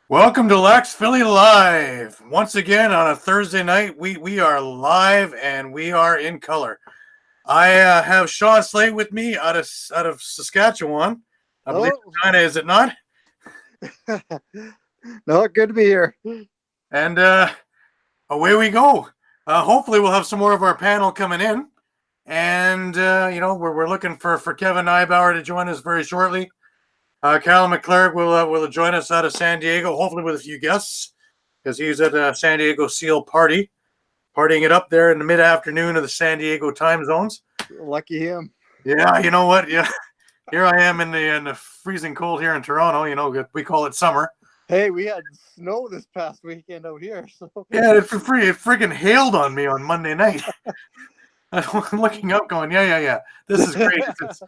Welcome to Lax Philly Live. Once again on a Thursday night, we are live and we are in color. I have Sean Slate with me out of Saskatchewan. I believe Oh, China, is it not? no, good to be here. And away we go. Hopefully, we'll have some more of our panel coming in. And we're looking for Kevin Neibauer to join us very shortly. Callum McClurg will join us out of San Diego, hopefully with a few guests, because he's at a San Diego SEAL party, partying it up there in the mid-afternoon of the San Diego time zones. Lucky him. Yeah, you know what? Yeah, here I am in the freezing cold here in Toronto. We call it summer. Hey, we had snow this past weekend out here, so Yeah, it freaking hailed on me on Monday night. I'm looking up, going, yeah. This is great.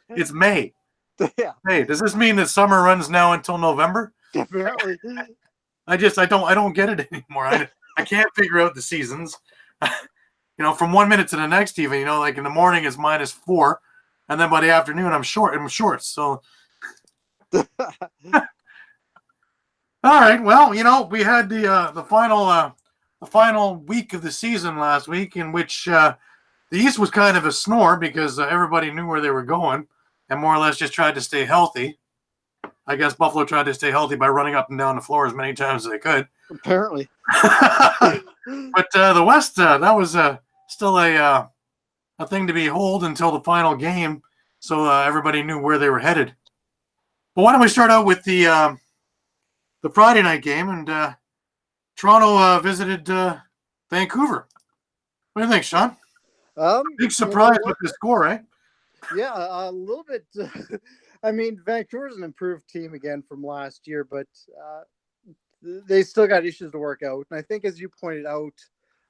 It's May. yeah, Hey, does this mean that summer runs now until November? apparently. I don't get it anymore. I can't figure out the seasons. From 1 minute to the next, even, like in the morning is -4, and then by the afternoon I'm shorts. So all right, well, we had the final week of the season last week, in which the East was kind of a snore because everybody knew where they were going and more or less just tried to stay healthy. I guess Buffalo tried to stay healthy by running up and down the floor as many times as they could. Apparently. But the West, that was still a thing to behold until the final game, so everybody knew where they were headed. But why don't we start out with the Friday night game, and Toronto visited Vancouver. What do you think, Sean? Big surprise with the score, right? Yeah, a little bit. I mean, Vancouver's an improved team again from last year, but they still got issues to work out. And I think, as you pointed out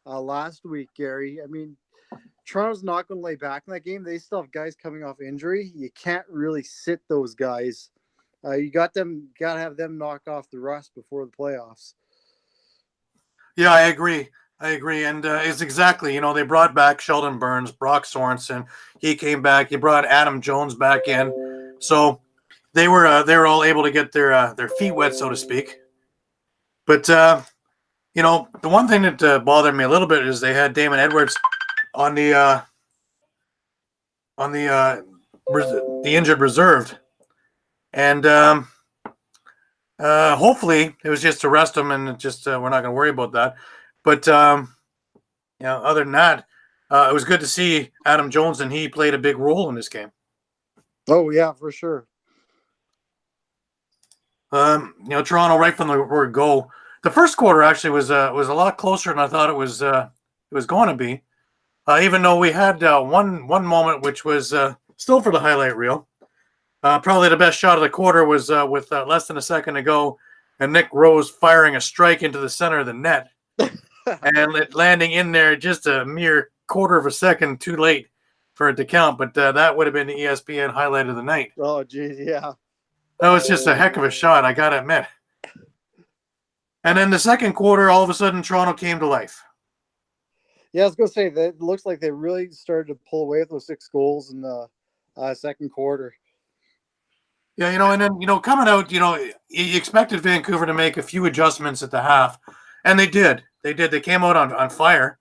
last week, Gary, I mean, Toronto's not going to lay back in that game. They still have guys coming off injury. You can't really sit those guys. You got to have them knock off the rust before the playoffs. Yeah, I agree. And it's exactly, they brought back Sheldon Burns, Brock Sorensen. He came back. You brought Adam Jones back in, so they were all able to get their feet wet, so to speak. But the one thing that bothered me a little bit is they had Damon Edwards on the injured reserve, and hopefully it was just to rest him, and just we're not going to worry about that. But other than that, it was good to see Adam Jones, and he played a big role in this game. Oh yeah, for sure. Toronto right from the word go. The first quarter actually was a lot closer than I thought it was going to be. Even though we had one moment which was still for the highlight reel. Probably the best shot of the quarter was with less than a second to go, and Nick Rose firing a strike into the center of the net, and it landing in there just a mere quarter of a second too late for it to count. But that would have been the ESPN highlight of the night. Oh, geez, yeah. That was just a heck of a shot, I got to admit. And then the second quarter, all of a sudden, Toronto came to life. Yeah, I was going to say that it looks like they really started to pull away with those 6 goals in the second quarter. Yeah, and then, coming out, you expected Vancouver to make a few adjustments at the half, and they did. They came out on fire,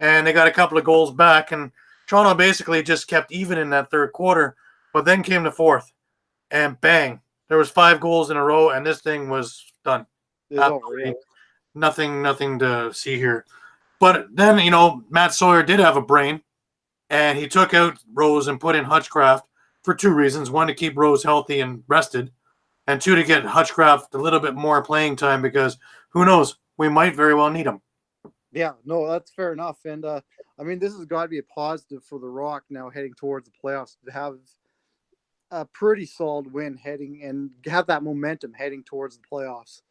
and they got a couple of goals back, and Toronto basically just kept even in that third quarter, but then came the fourth, and bang, there was 5 goals in a row, and this thing was done. Absolutely nothing to see here. But then, Matt Sawyer did have a brain, and he took out Rose and put in Hutchcraft for 2 reasons. 1, to keep Rose healthy and rested, and 2, to get Hutchcraft a little bit more playing time, because who knows, we might very well need him. Yeah, no, that's fair enough. And I mean, this has got to be a positive for the Rock now heading towards the playoffs, to have a pretty solid win heading and have that momentum heading towards the playoffs.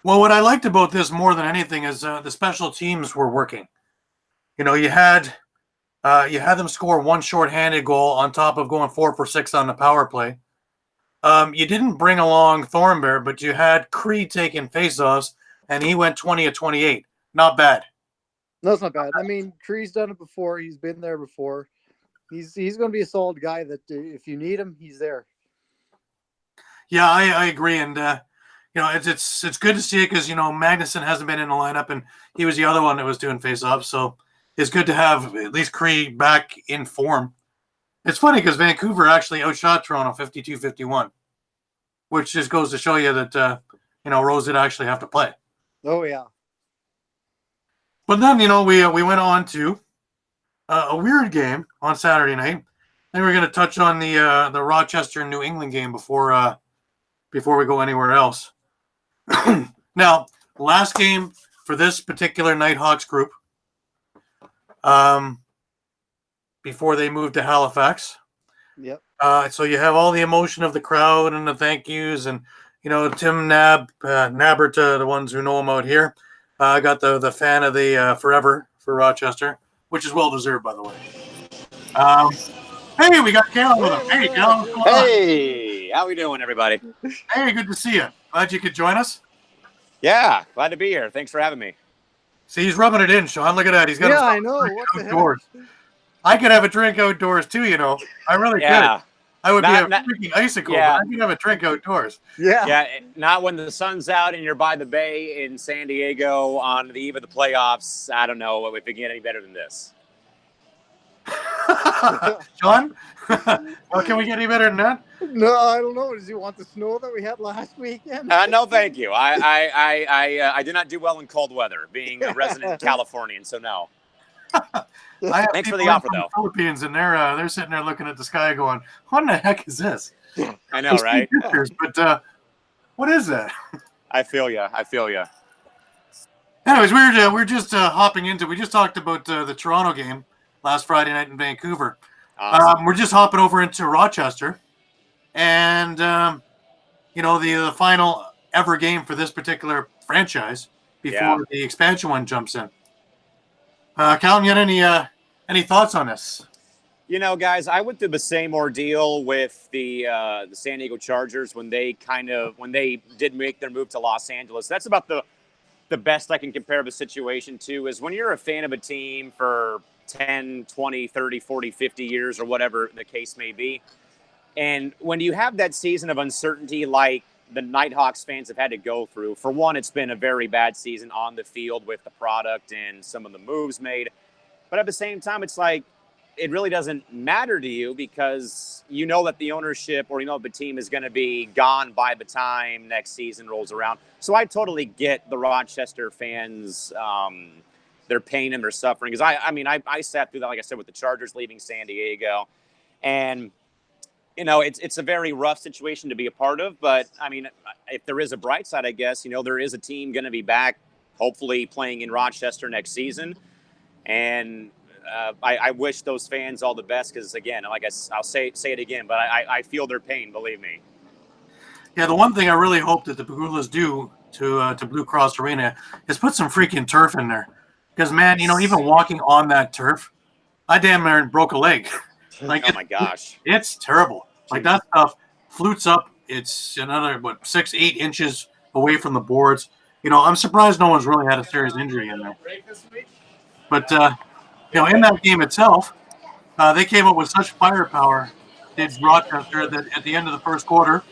Well, what I liked about this more than anything is the special teams were working. You had them score 1 shorthanded goal on top of going 4 for 6 on the power play. You didn't bring along Thornberry, but you had Cree taking faceoffs, and he went 20 of 28. Not bad. No, it's not bad. I mean, Cree's done it before. He's been there before. He's going to be a solid guy that if you need him, he's there. Yeah, I agree. And, it's good to see it because Magnuson hasn't been in the lineup, and he was the other one that was doing face-off. So it's good to have at least Cree back in form. It's funny because Vancouver actually outshot Toronto 52-51, which just goes to show you that Rose did actually have to play. Oh yeah. But then we went on to a weird game on Saturday night. Then we're going to touch on the Rochester New England game before we go anywhere else. Now, last game for this particular Nighthawks group, before they moved to Halifax. Yep. So you have all the emotion of the crowd and the thank yous, and Tim Nabbert, the ones who know him out here. I got the fan of the forever for Rochester, which is well deserved, by the way. Hey, we got Callan with us. Hey, Callan, what's going on? Hey, how we doing, everybody? Hey, good to see you. Glad you could join us. Yeah, glad to be here. Thanks for having me. See, he's rubbing it in, Sean. Look at that. He's got I know. What the outdoors. heck? I could have a drink outdoors too, I really could. I would be a freaking icicle, but I could have a drink outdoors. Yeah, not when the sun's out and you're by the bay in San Diego on the eve of the playoffs. I don't know if it can get any better than this. John, well, can we get any better than that? No, I don't know. Does he want the snow that we had last weekend? No, thank you. I do not do well in cold weather, being a resident Californian, so no. Thanks for the offer, though. Philippines, and they're sitting there looking at the sky, going, "What in the heck is this?" I know, right? Pictures, but what is that? I feel you. Anyways, we're just hopping into. We just talked about the Toronto game last Friday night in Vancouver. Awesome. We're just hopping over into Rochester, and the final ever game for this particular franchise before the expansion one jumps in. Calvin, you had any thoughts on this? Guys, I went through the same ordeal with the San Diego Chargers when they did make their move to Los Angeles. That's about the best I can compare the situation to, is when you're a fan of a team for 10, 20, 30, 40, 50 years or whatever the case may be. And when you have that season of uncertainty like the Nighthawks fans have had to go through, for one, it's been a very bad season on the field with the product and some of the moves made. But at the same time, it's like it really doesn't matter to you because you know that the ownership or the team is going to be gone by the time next season rolls around. So I totally get the Rochester fans, their pain and their suffering. Because I sat through that, like I said, with the Chargers leaving San Diego. And it's a very rough situation to be a part of, but if there is a bright side, I guess, there is a team going to be back, hopefully playing in Rochester next season. And I wish those fans all the best because, again, like I'll say it again, but I feel their pain, believe me. Yeah, the one thing I really hope that the Pagulas do to Blue Cross Arena is put some freaking turf in there. Because, man, even walking on that turf, I damn near broke a leg. Oh, my gosh. It's terrible. Like, that stuff flutes up. It's another, 6-8 inches away from the boards. I'm surprised no one's really had a serious injury in there. But, in that game itself, they came up with such firepower, did Rochester, that at the end of the first quarter,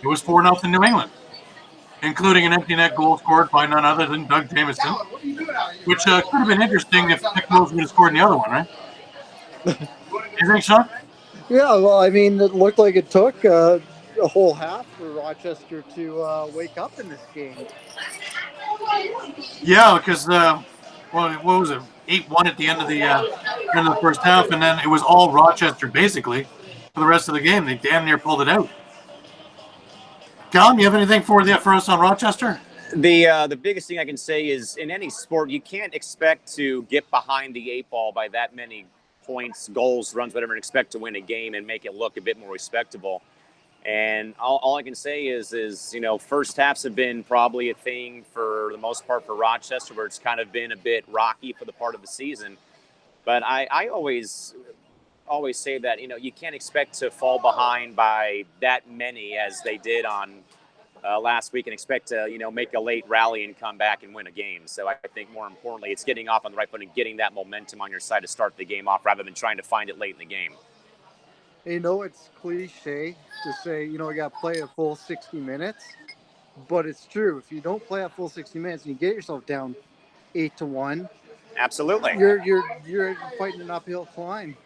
it was 4-0 New England, including an empty net goal scored by none other than Doug Jamieson, which could have been interesting if Nick Rose would have scored in the other one, right? You think, Sean? Yeah, well, it looked like it took a whole half for Rochester to wake up in this game. Yeah, because what was it? 8-1 at the end of the first half, and then it was all Rochester basically for the rest of the game. They damn near pulled it out. Callum, you have anything for us on Rochester? The biggest thing I can say is in any sport, you can't expect to get behind the 8 ball by that many points, goals, runs, whatever, and expect to win a game and make it look a bit more respectable. And all I can say is first halves have been probably a thing for the most part for Rochester, where it's kind of been a bit rocky for the part of the season. But I always say that, you can't expect to fall behind by that many as they did on last week and expect to, make a late rally and come back and win a game. So I think more importantly, it's getting off on the right foot and getting that momentum on your side to start the game off rather than trying to find it late in the game. It's cliche to say, we got to play a full 60 minutes. but it's true. If you don't play a full 60 minutes and you get yourself down 8-1, Absolutely. you're fighting an uphill climb.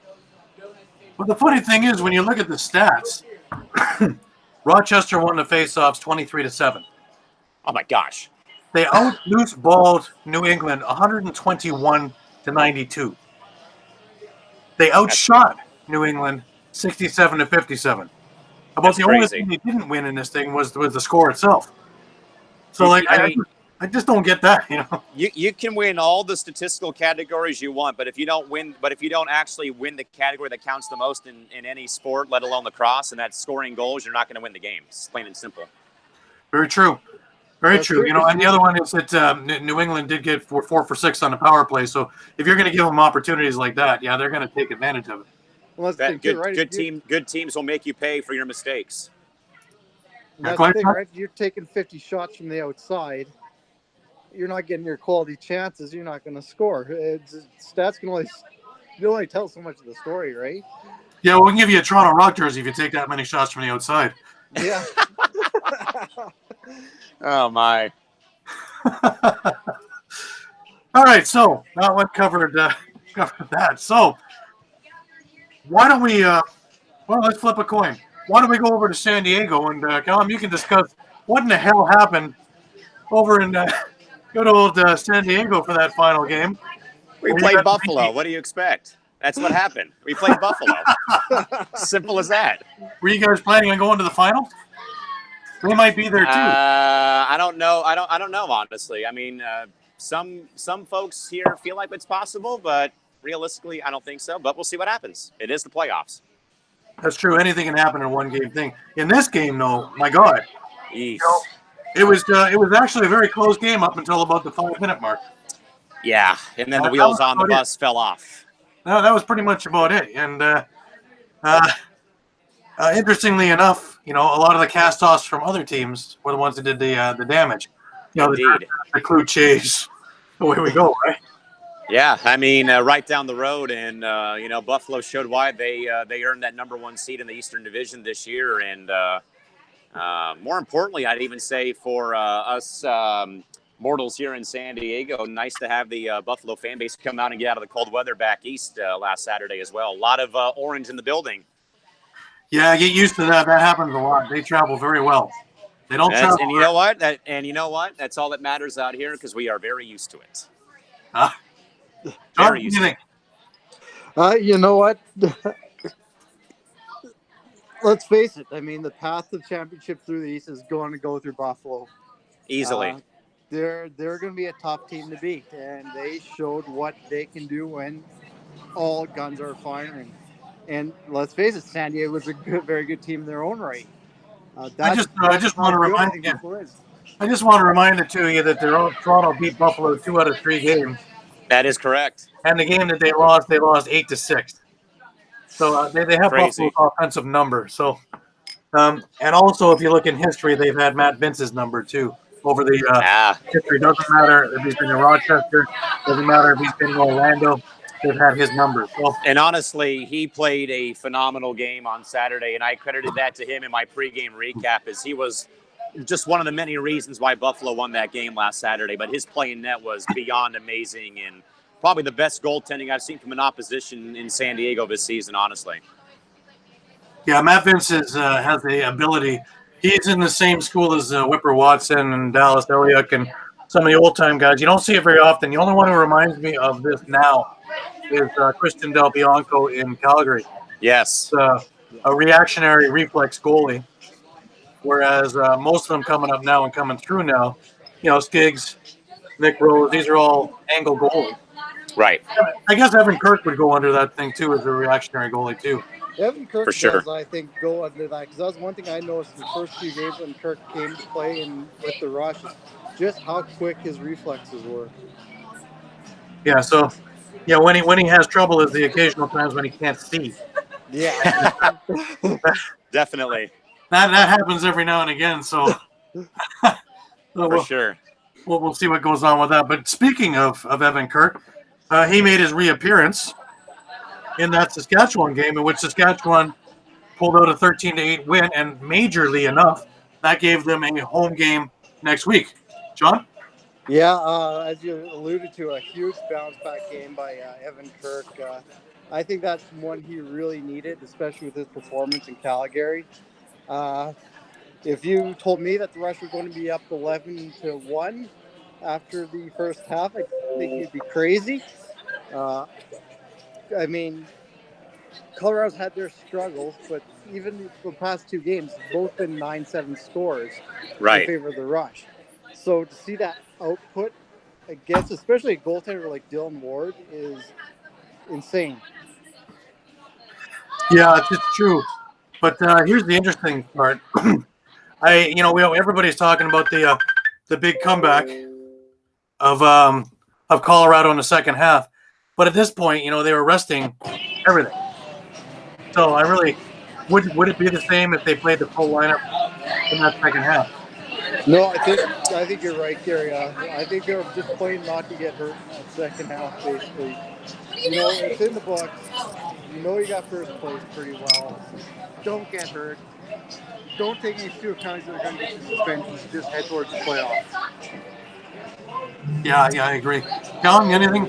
But the funny thing is, when you look at the stats, Rochester won the faceoffs 23-7. Oh my gosh. They out-loose balled New England 121-92. They outshot New England 67-57. About That's the only crazy. thing they didn't win in this thing was the score itself. So, I just don't get that, You can win all the statistical categories you want, but if you don't actually win the category that counts the most in any sport, let alone lacrosse, and that's scoring goals, you're not going to win the game. It's plain and simple. Very true. Very That's true. true. And the other one is that New England did get 4 for 6 on the power play. So if you're going to give them opportunities like that, yeah, they're going to take advantage of it. Well, that's the thing too, right? Good teams will make you pay for your mistakes. That's the thing, right? You're taking 50 shots from the outside. You're not getting your quality chances. You're not going to score. Stats can only tell so much of the story, right? Yeah, we can give you a Toronto Rock jersey if you take that many shots from the outside. Yeah. Oh my. All right, so that one covered that. So why don't we? Let's flip a coin. Why don't we go over to San Diego and Callum, you can discuss what in the hell happened over in good old San Diego for that final game. We played Buffalo. What do you expect? That's what happened. We played Buffalo. Simple as that. Were you guys planning on going to the finals? They might be there too. I don't know. I don't know, honestly. I mean, some folks here feel like it's possible, but realistically, I don't think so. But we'll see what happens. It is the playoffs. That's true. Anything can happen in a one-game thing. In this game, though, my God, it was actually a very close game up until about the 5-minute mark. Yeah, and then the wheels on the bus fell off. No, that was pretty much about it. And interestingly enough, a lot of the cast-offs from other teams were the ones that did the damage. Indeed. The crew chase. Away we go, right? Yeah, I mean, right down the road, and Buffalo showed why they earned that #1 seed in the Eastern Division this year, and more importantly, I'd even say for us mortals here in San Diego, nice to have the Buffalo fan base come out and get out of the cold weather back east last Saturday as well. A lot of orange in the building. Yeah, get used to that. That happens a lot. They travel very well. They don't travel. And you know what? That's all that matters out here because we are very used to it. Very used to it. You know what? Let's face it. I mean, the path to championship through the East is going to go through Buffalo. Easily. They're going to be a tough team to beat, and they showed what they can do when all guns are firing. And let's face it, San Diego was a very good team in their own right. I just want to remind you. I just want to remind it to you that Toronto beat Buffalo 2 out of 3 games. That is correct. And the game that they lost 8-6. So they have Crazy. Buffalo's offensive number. So, and also if you look in history, they've had Matt Vince's number too over the history. Doesn't matter if he's been in Rochester. Doesn't matter if he's been in Orlando. They've had his number. So. And honestly, he played a phenomenal game on Saturday, and I credited that to him in my pregame recap, as he was just one of the many reasons why Buffalo won that game last Saturday. But his play in net was beyond amazing, and probably the best goaltending I've seen from an opposition in San Diego this season, honestly. Yeah, Matt Vince has the ability. He's in the same school as Whipper Watson and Dallas Elliott and some of the old-time guys. You don't see it very often. The only one who reminds me of this now is Christian Del Bianco in Calgary. Yes. A reactionary reflex goalie, whereas most of them coming up now and coming through now, Skiggs, Nick Rose, these are all angle goalies. Right. I guess Evan Kirk would go under that thing too as a reactionary goalie too. Evan Kirk For sure. does, I think, go under that, because that was one thing I noticed in the first few games when Kirk came to play and with the Rush, just how quick his reflexes were. Yeah, so when he has trouble is the occasional times when he can't see. Yeah. Definitely. That happens every now and again, so For sure. We'll see what goes on with that. But speaking of Evan Kirk, he made his reappearance in that Saskatchewan game, in which Saskatchewan pulled out a 13-8 win, and majorly enough, that gave them a home game next week. John? Yeah, as you alluded to, a huge bounce back game by Evan Kirk. I think that's one he really needed, especially with his performance in Calgary. If you told me that the Rush were going to be up 11-1 after the first half, I think you'd be crazy. Uh, I mean, Colorado's had their struggles, but even the past two games, both been 9-7 scores in Right. favor of the Rush. So to see that output against, especially a goaltender like Dylan Ward, is insane. Yeah, it's true. But here's the interesting part. Everybody's talking about the big comeback of Colorado in the second half, but at this point, they were resting everything. So I really would it be the same if they played the full lineup in that second half? No, I think you're right, Gary. I think they were just playing not to get hurt in that second half. Basically, it's in the books. You got first place pretty well. Don't get hurt. Don't take any stupid penalties that are going to get you suspensions. Just head towards the playoffs. Yeah, I agree. John, anything?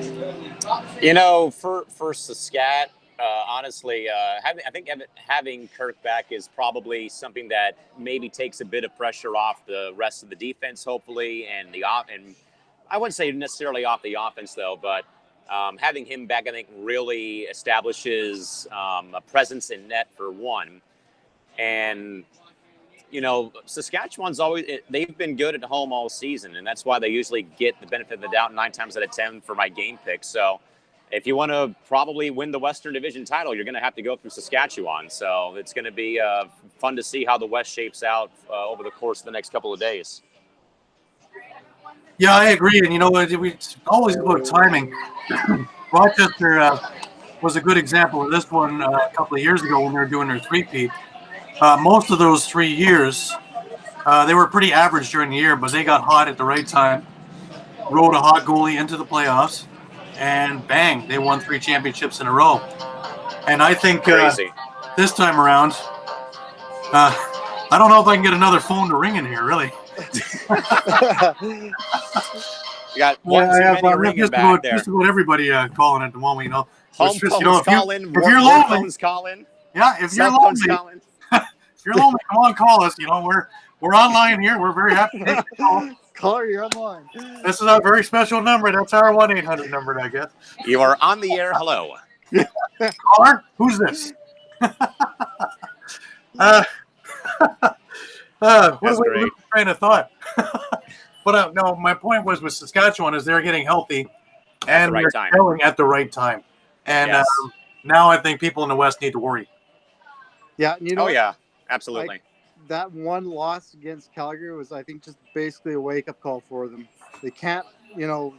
For Saskatchewan, honestly, having Kirk back is probably something that maybe takes a bit of pressure off the rest of the defense, hopefully, and I wouldn't say necessarily off the offense though, but having him back, I think, really establishes a presence in net for one, and Saskatchewan's they've been good at home all season, and that's why they usually get the benefit of the doubt 9 times out of 10 for my game pick. So if you want to probably win the Western Division title, you're going to have to go through Saskatchewan. So it's going to be fun to see how the West shapes out over the course of the next couple of days. Yeah, I agree. And it's always about timing. Rochester was a good example of this one a couple of years ago when they were doing their three-peat. Most of those 3 years, they were pretty average during the year, but they got hot at the right time, rode a hot goalie into the playoffs, and bang, they won 3 championships in a row. And I think this time around, I don't know if I can get another phone to ring in here, really. You got one too many ringing back there. Just about everybody calling at the moment, Home phone's calling, if you're lonely, phone's calling. Yeah, if you're lonely, come on, call us. We're online here. We're very happy to take your call. Caller, you're online. This is a very special number. That's our 1-800 number, I guess. You are on the air. Hello. Caller, who's this? That's great. Train of thought. But no, my point was with Saskatchewan is they're getting healthy and they're selling at the right time. And now I think people in the West need to worry. Yeah, yeah, absolutely. That one loss against Calgary was, I think, just basically a wake-up call for them. They can't,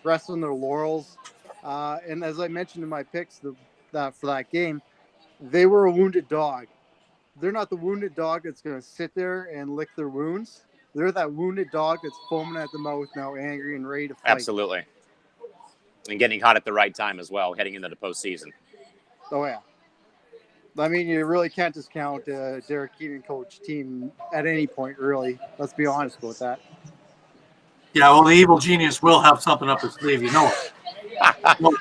rest on their laurels. And as I mentioned in my picks for that game, they were a wounded dog. They're not the wounded dog that's going to sit there and lick their wounds. They're that wounded dog that's foaming at the mouth now, angry and ready to fight. Absolutely. And getting hot at the right time as well, heading into the postseason. Oh, yeah. I mean, you really can't discount Derek Keenan coach team at any point, really. Let's be honest about that. Yeah, well, the evil genius will have something up his sleeve,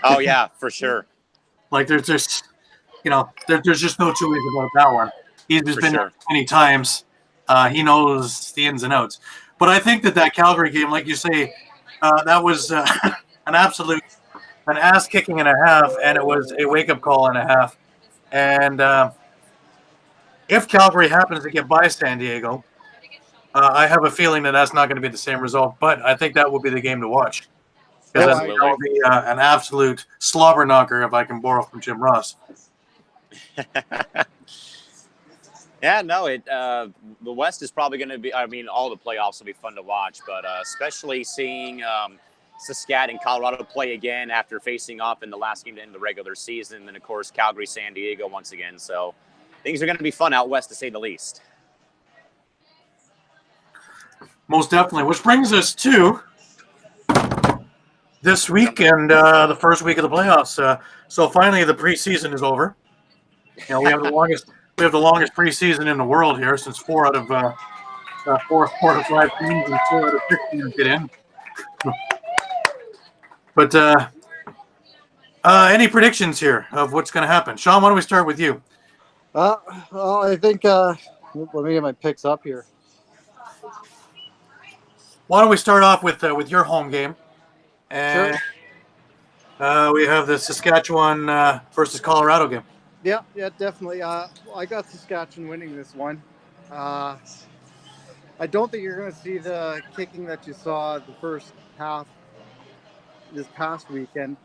Oh, yeah, for sure. Like, there's just, there's just no two ways about that one. He's just been there many times. He knows the ins and outs. But I think that Calgary game, like you say, that was an ass-kicking and a half, and it was a wake-up call and a half. And if Calgary happens to get by San Diego, I have a feeling that that's not going to be the same result. But I think that will be the game to watch. Because that will be an absolute slobber knocker, if I can borrow from Jim Ross. Yeah, no, the West is probably going to be, all the playoffs will be fun to watch, but especially seeing Saskatchewan and Colorado play again after facing off in the last game to end the regular season. And then, of course, Calgary, San Diego once again. So things are going to be fun out West, to say the least. Most definitely. Which brings us to this week and the first week of the playoffs. So finally, the preseason is over. We have the longest preseason in the world here, since 4 out of four to five teams, and 4 out of 6 teams get in. But any predictions here of what's going to happen? Sean, why don't we start with you? Well, I think let me get my picks up here. Why don't we start off with your home game? And we have the Saskatchewan versus Colorado game. Yeah, definitely. I got Saskatchewan winning this one. I don't think you're going to see the kicking that you saw the first half this past weekend.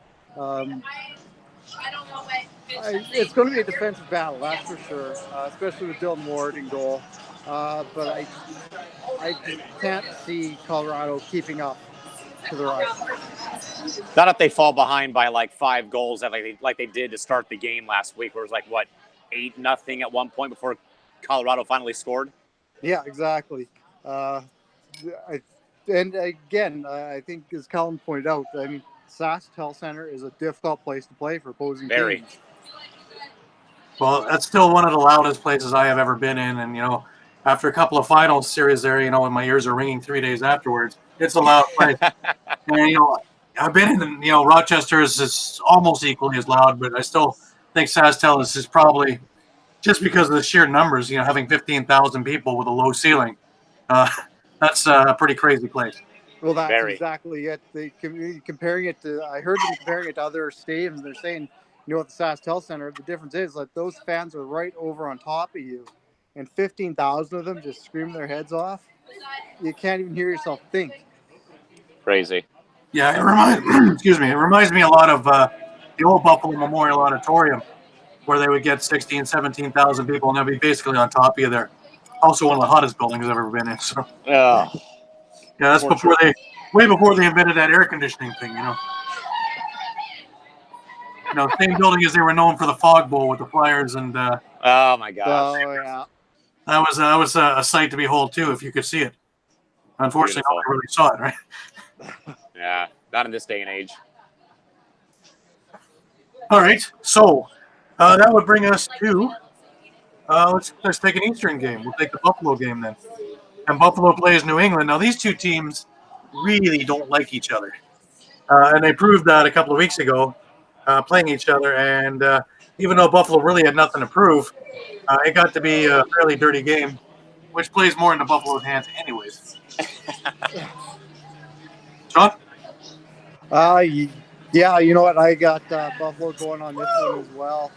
It's going to be a defensive battle, that's for sure, especially with Dylan Ward in goal. But I just can't see Colorado keeping up to the rush. Not if they fall behind by like 5 goals, like they did to start the game last week, where it was like, what, 8-0 at one point before Colorado finally scored? Yeah, exactly. And again, I think as Colin pointed out, I mean, Sask Tel Center is a difficult place to play for opposing teams. Well, that's still one of the loudest places I have ever been in, and after a couple of finals series there, when my ears are ringing 3 days afterwards, it's a loud place. And I've been in, Rochester is almost equally as loud, but I still think SaskTel is probably, just because of the sheer numbers, having 15,000 people with a low ceiling. That's a pretty crazy place. Well, that's exactly it. Comparing it to, I heard them comparing it to other stadiums. They're saying, at the SaskTel Center, the difference is that those fans are right over on top of you, and 15,000 of them just screaming their heads off. You can't even hear yourself think. Crazy. Yeah, it reminds me a lot of the old Buffalo Memorial Auditorium, where they would get 16,000, 17,000 people, and they'd be basically on top of you there. Also one of the hottest buildings I've ever been in. So, yeah, that's way before they invented that air conditioning thing. Same building as they were known for the Fog Bowl with the Flyers and. Oh my gosh! Oh yeah. That was a sight to behold too, if you could see it. Unfortunately, nobody really saw it, right? Yeah, not in this day and age. All right, so that would bring us to let's take an Eastern game. We'll take the Buffalo game then, and Buffalo plays New England. Now these two teams really don't like each other, and they proved that a couple of weeks ago, playing each other. And even though Buffalo really had nothing to prove, it got to be a fairly dirty game, which plays more into Buffalo's hands, anyways. Sean? Yeah, you know what? I got Buffalo going on this one as well.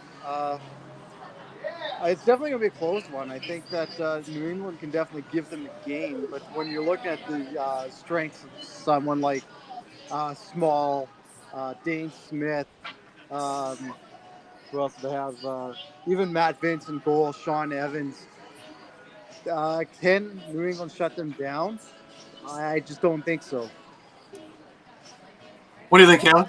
It's definitely going to be a close one. I think that New England can definitely give them a game, but when you're looking at the strengths of someone like Small, Dane Smith, who else do they have? Even Matt Vince in goal, Sean Evans. Can New England shut them down? I just don't think so. What do you think, Alan?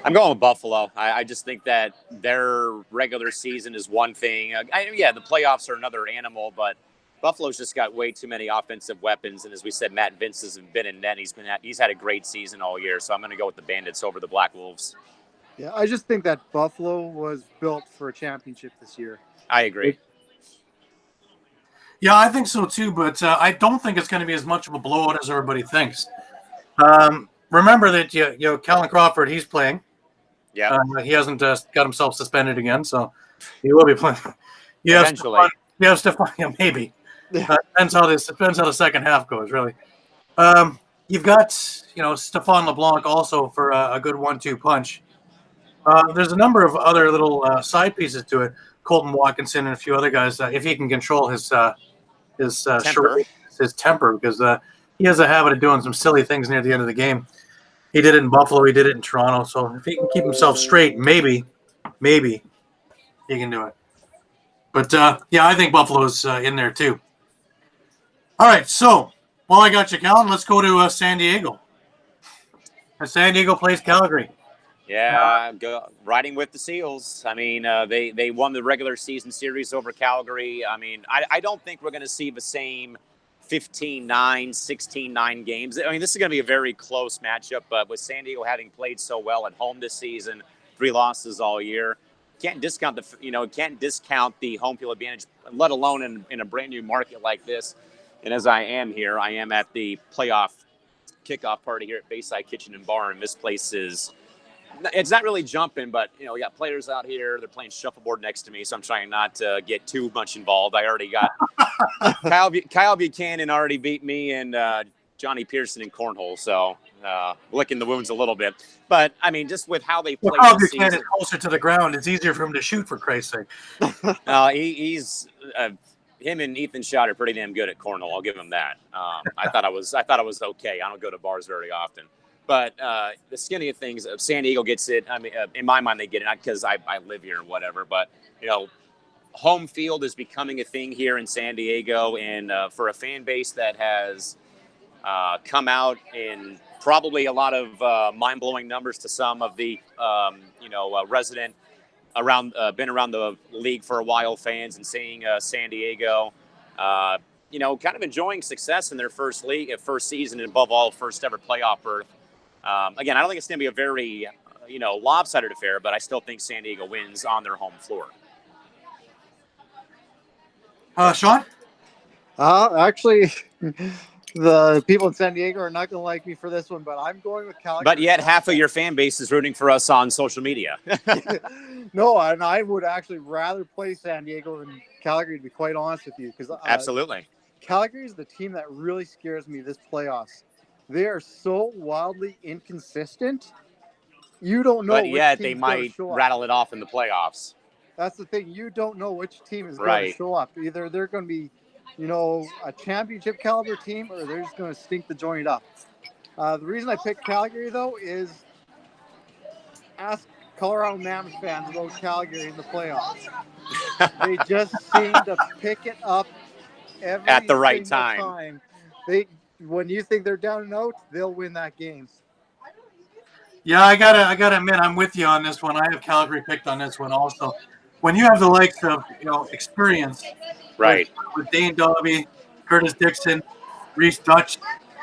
I'm going with Buffalo. I just think that their regular season is one thing. The playoffs are another animal, but Buffalo's just got way too many offensive weapons. And as we said, Matt Vince has been in net. He's had a great season all year. So I'm going to go with the Bandits over the Black Wolves. Yeah, I just think that Buffalo was built for a championship this year. I agree. Yeah, I think so too, but I don't think it's going to be as much of a blowout as everybody thinks. Remember that Callan Crawford, he's playing. Yeah, he hasn't got himself suspended again, so he will be playing. Eventually, Stefan, maybe. Depends how the second half goes, really. You've got Stefan LeBlanc also for a good 1-2 punch. There's a number of other little side pieces to it. Colton Watkinson and a few other guys. If he can control his temper, because he has a habit of doing some silly things near the end of the game. He did it in Buffalo. He did it in Toronto. So if he can keep himself straight, maybe he can do it. But I think Buffalo's in there too. All right, so while I got you, Callan, let's go to San Diego. San Diego plays Calgary. Yeah, riding with the Seals. I mean, they won the regular season series over Calgary. I mean, I don't think we're going to see the same 15-9, 16-9 games. I mean, this is going to be a very close matchup, but with San Diego having played so well at home this season, 3 losses all year, can't discount the home field advantage, let alone in a brand new market like this. And as I am here, I am at the playoff kickoff party here at Bayside Kitchen and Bar, and this place is, it's not really jumping, but we got players out here. They're playing shuffleboard next to me, so I'm trying not to get too much involved. I already got Kyle Buchanan already beat me, and Johnny Pearson in cornhole, so licking the wounds a little bit. But I mean, just with how they play this Buchanan season, is closer to the ground. It's easier for him to shoot, for Christ's sake. he's him and Ethan Schott are pretty damn good at cornhole. I'll give him that. I thought I was okay. I don't go to bars very often. But the skinny of things, San Diego gets it. I mean, in my mind, they get it, not because I live here or whatever. But, home field is becoming a thing here in San Diego. And for a fan base that has come out in probably a lot of mind-blowing numbers to some of the, resident been around the league for a while fans, and seeing San Diego, kind of enjoying success in their first season, and above all, first ever playoff berth. Again, I don't think it's going to be a very, lopsided affair, but I still think San Diego wins on their home floor. Sean? Actually, the people in San Diego are not going to like me for this one, but I'm going with Calgary. But yet half of your fan base is rooting for us on social media. No, and I would actually rather play San Diego than Calgary, to be quite honest with you. Because Absolutely. Calgary is the team that really scares me this playoffs. They are so wildly inconsistent. You don't know. But yet they might rattle it off in the playoffs. That's the thing. You don't know which team is going to show up. Either they're going to be, a championship caliber team, or they're just going to stink the joint up. The reason I picked Calgary, though, is ask Colorado Rams fans about Calgary in the playoffs. They just seem to pick it up at the right time. When you think they're down and out, they'll win that game. Yeah, I gotta admit, I'm with you on this one. I have Calgary picked on this one also. When you have the likes of experience, right, with Dane Dobby, Curtis Dixon, Reese Dutch,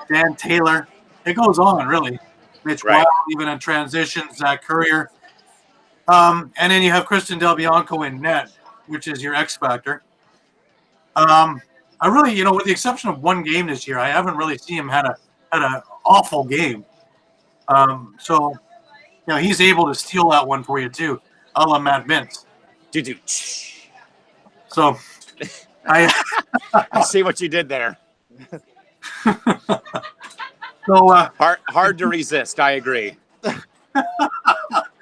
Dan Taylor, it goes on really. Mitch Wild, even in transition, Zach Courier, and then you have Christian Del Bianco in net, which is your X factor. I really, with the exception of one game this year, I haven't really seen him had an awful game. So, he's able to steal that one for you too, a la Matt Vince. So, I see what you did there. So hard to resist. I agree.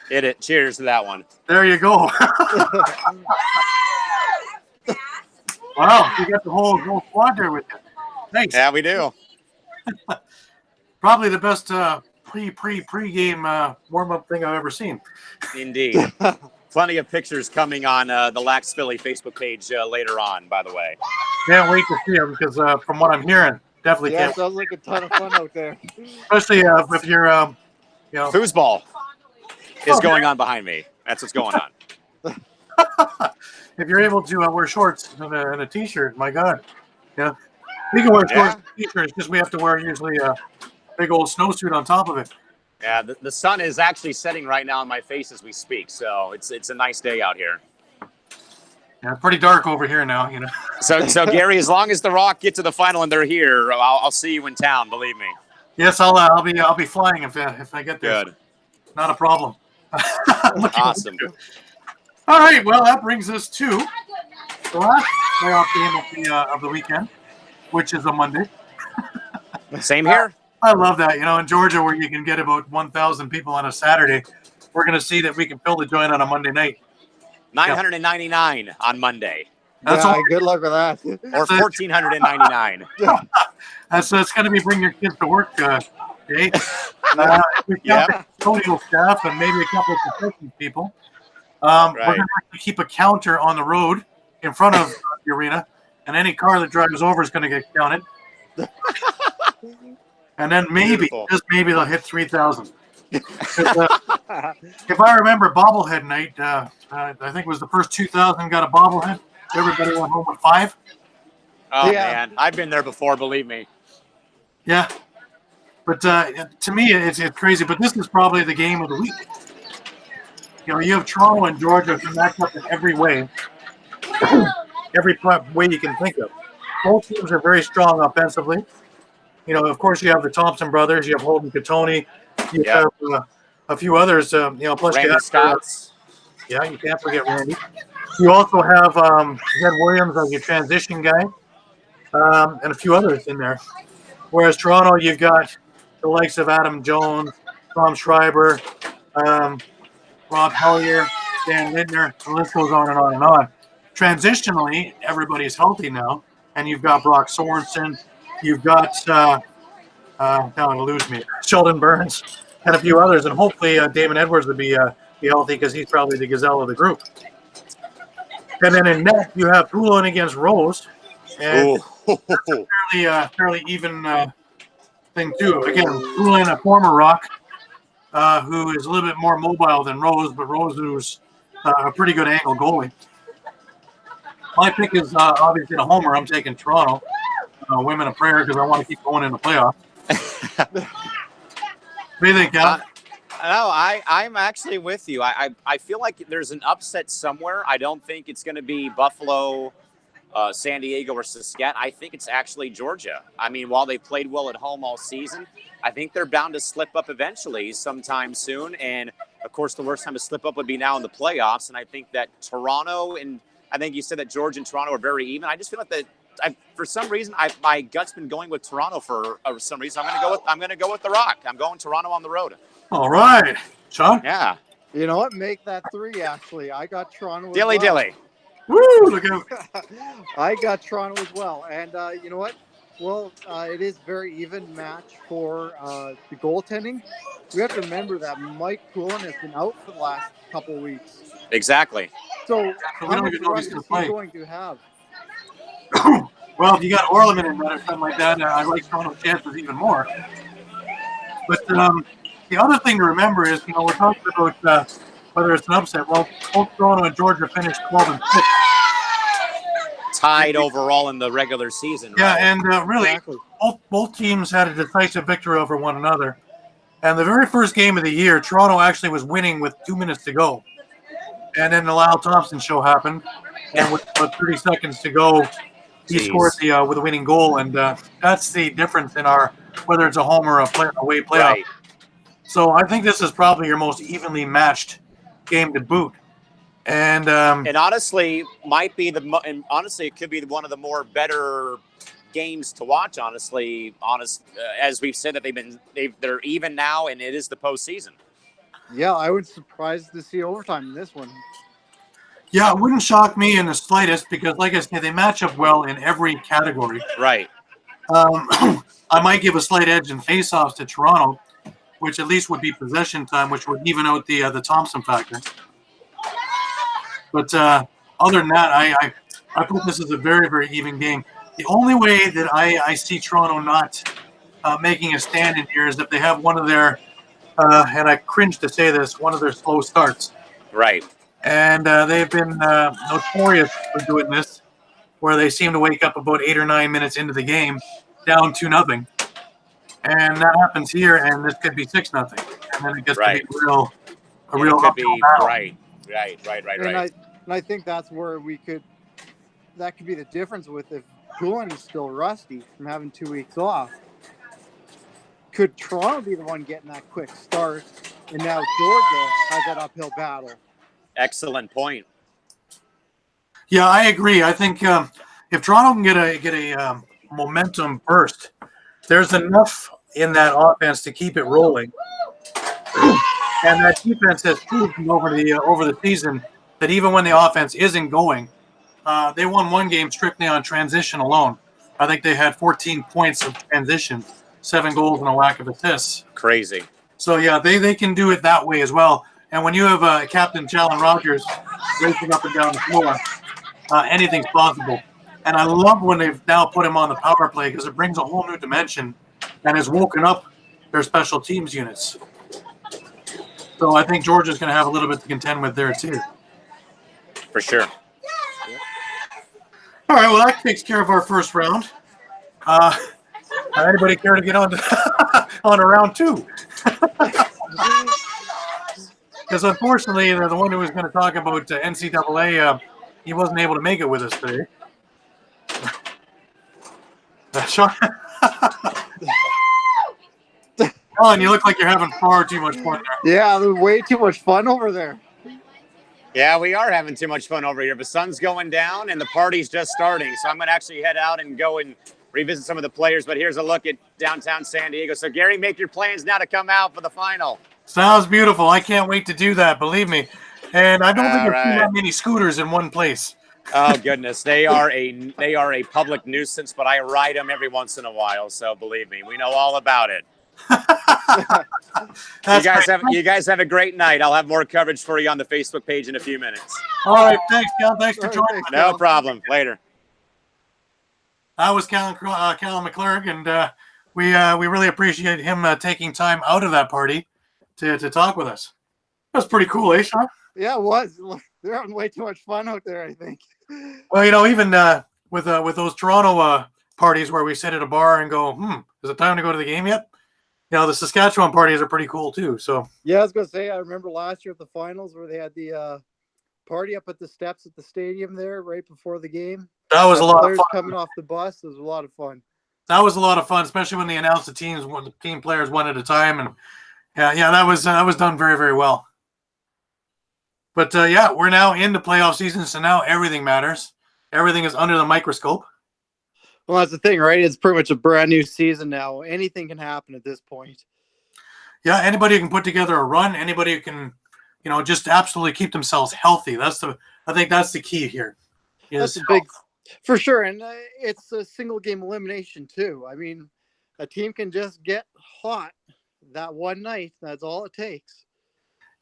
Hit it. Cheers to that one. There you go. Wow, you got the whole squad there with you. Thanks. Yeah, we do. Probably the best pre-game warm-up thing I've ever seen. Indeed. Plenty of pictures coming on the Lax Philly Facebook page later on, by the way. Can't wait to see them because from what I'm hearing, definitely can't. Yeah, sounds like a ton of fun out there. Especially if you're, Foosball is going on behind me. That's what's going on. If you're able to wear shorts and a t-shirt, my God. Yeah. We can wear shorts and t-shirts, just we have to wear usually a big old snowsuit on top of it. Yeah, the sun is actually setting right now on my face as we speak, so it's a nice day out here. Yeah, pretty dark over here now, So Gary, as long as the Rock get to the final and they're here, I'll see you in town. Believe me. Yes, I'll be flying if I get there. Good. Not a problem. Awesome. All right, well, that brings us to the last playoff game of the weekend, which is a Monday. Same here. I love that. In Georgia, where you can get about 1,000 people on a Saturday, we're going to see that we can fill the joint on a Monday night. 999 on Monday. That's all. Good luck with that. Or 1,499. That's going to be bring your kids to work day. We've got the custodial staff and maybe a couple of concession people. We're going to have to keep a counter on the road in front of the arena, and any car that drives over is going to get counted. And then maybe, just maybe, they'll hit 3,000. If I remember bobblehead night, I think it was the first 2,000 got a bobblehead. Everybody went home with 5. Oh, man. I've been there before, believe me. Yeah. But to me, it's crazy. But this is probably the game of the week. You have Toronto and Georgia who match up in every way. Every way you can think of. Both teams are very strong offensively. You know, of course, you have the Thompson brothers. You have Holden Catoni. You Yep. have a few others. You know, plus Randy you have, Scott's. yeah, you can't forget Randy. You also have Jed Williams as your transition guy, and a few others in there. Whereas Toronto, you've got the likes of Adam Jones, Tom Schreiber, um, Rob Hellier, Dan Lindner. The list goes on and on and on. Transitionally, everybody's healthy now, and you've got Brock Sorensen. You've got now to lose me, Sheldon Burns, and a few others, and hopefully Damon Edwards will be healthy because he's probably the gazelle of the group. And then in net, you have Poulin against Rose, and fairly even thing too. Again, Poulin, a former Rock, who is a little bit more mobile than Rose, but Rose who's a pretty good angle goalie. My pick is obviously a homer. I'm taking Toronto. Women of prayer because I want to keep going in the playoffs. What do you think, Cal? No, I'm actually with you. I feel like there's an upset somewhere. I don't think it's going to be Buffalo, San Diego, or Saskatchewan. I think it's actually Georgia. I mean, while they played well at home all season, I think they're bound to slip up eventually sometime soon. And, of course, the worst time to slip up would be now in the playoffs. And I think that Toronto and I think you said that Georgia and Toronto are very even. I just feel like that for some reason my gut's been going with Toronto for some reason. I'm going to go with the Rock. I'm going Toronto on the road. All right, Sean. Yeah. You know what? Make that 3, actually. I got Toronto as Dilly well. dilly. Woo! Look out. I got Toronto as well. And you know what? Well, it is very even match for the goaltending. We have to remember that Mike Poulin has been out for the last couple of weeks. Exactly. So we how don't much even know if rust he's is gonna he play. going to have? Well, if you got Orleman in that or something like that, I like Toronto's chances even more. But the other thing to remember is, you know, we're talking about whether it's an upset. Well, both Toronto and Georgia finished 12-6. Tied overall in the regular season. Yeah, right? and really, Exactly. both teams had a decisive victory over one another. And the very first game of the year, Toronto actually was winning with 2 minutes to go. And then the Lyle Thompson show happened. And with about 30 seconds to go, he scored with a winning goal. And that's the difference in our, whether it's a home or a away playoff. Right. So I think this is probably your most evenly matched game to boot. And honestly, might be and honestly, it could be one of the more better games to watch. Honestly, as we've said that they're even now, and it is the postseason. Yeah, I was surprised to see overtime in this one. yeah, it wouldn't shock me in the slightest because, like I said, they match up well in every category. Right. I might give a slight edge in faceoffs to Toronto, which at least would be possession time, which would even out the Thompson factor. But other than that, I put this as a very, very even game. The only way that I see Toronto not making a stand in here is if they have one of their, and I cringe to say this, one of their slow starts. Right. And they've been notorious for doing this, where they seem to wake up about 8 or 9 minutes into the game, down 2-0. And that happens here, and this could be 6-0. And then it gets to be a real could be battle. right. And I think that's where that could be the difference with if Poulin is still rusty from having 2 weeks off. Could Toronto be the one getting that quick start, and now Georgia has that uphill battle? Excellent point. Yeah, I agree. I think if Toronto can get a momentum burst, there's enough in that offense to keep it rolling. And that defense has proven over the season that even when the offense isn't going, they won one game strictly on transition alone. I think they had 14 points of transition, 7 goals and a lack of assists. Crazy. So yeah, they can do it that way as well. And when you have Captain Jalen Rogers racing up and down the floor, anything's possible. And I love when they've now put him on the power play because it brings a whole new dimension and has woken up their special teams units. So I think Georgia's going to have a little bit to contend with there too. For sure. All right, well, that takes care of our first round. Anybody care to get on to, on to round 2? Because unfortunately, the one who was going to talk about NCAA, he wasn't able to make it with us today. Sean, Alan, you look like you're having far too much fun there. Yeah, there's way too much fun over there. Yeah, we are having too much fun over here. The sun's going down and the party's just starting. So I'm going to actually head out and go and revisit some of the players. But here's a look at downtown San Diego. So, Gary, make your plans now to come out for the final. Sounds beautiful. I can't wait to do that, believe me. And I don't think All I've seen right. that many scooters in one place. Oh goodness, they are a public nuisance, but I ride them every once in a while. So believe me, we know all about it. You guys have a great night. I'll have more coverage for you on the Facebook page in a few minutes. All right, thanks, Cal. Thanks for All right, joining thanks, us. No problem. Later. That was Callan McClurg, and we really appreciate him taking time out of that party to talk with us. That's pretty cool, eh, Sean? Yeah, it was. They're having way too much fun out there, I think. Well, even with those Toronto parties where we sit at a bar and go, is it time to go to the game yet? The Saskatchewan parties are pretty cool too. So Yeah, I was going to say, I remember last year at the finals where they had the party up at the steps at the stadium there right before the game. that was a lot of Players fun. coming off the bus. It was a lot of fun. That was a lot of fun, especially when they announced the teams, when the team players one at a time, and that was done very, very well. But we're now in the playoff season, so now everything matters. Everything is under the microscope. Well, that's the thing, right? It's pretty much a brand new season now. Anything can happen at this point. Yeah, anybody who can put together a run, anybody who can, just absolutely keep themselves healthy. I think that's the key here. That's a big, for sure. And it's a single game elimination too. I mean, a team can just get hot that one night. That's all it takes.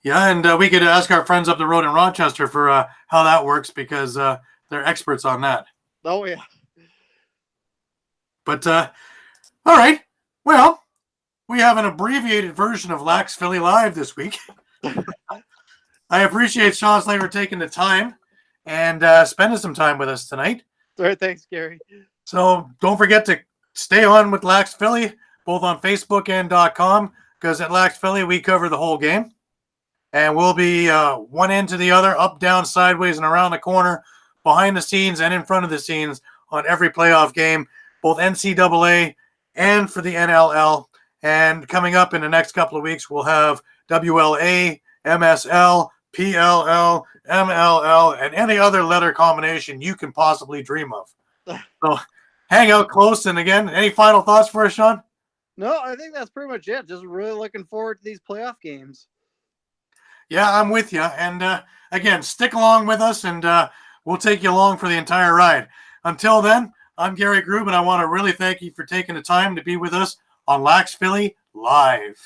Yeah, and we could ask our friends up the road in Rochester for how that works because they're experts on that. Oh, yeah. But, all right. Well, we have an abbreviated version of Lax Philly Live this week. I appreciate Sean Slater taking the time and spending some time with us tonight. All right, thanks, Gary. So don't forget to stay on with Lax Philly, both on Facebook and .com, because at Lax Philly, we cover the whole game. And we'll be one end to the other, up, down, sideways, and around the corner, behind the scenes and in front of the scenes on every playoff game, both NCAA and for the NLL. And coming up in the next couple of weeks, we'll have WLA, MSL, PLL, MLL, and any other letter combination you can possibly dream of. So hang out close. And again, any final thoughts for us, Sean? No, I think that's pretty much it. Just really looking forward to these playoff games. Yeah, I'm with you. And again, stick along with us, and we'll take you along for the entire ride. Until then, I'm Gary Grube, and I want to really thank you for taking the time to be with us on Lax Philly Live.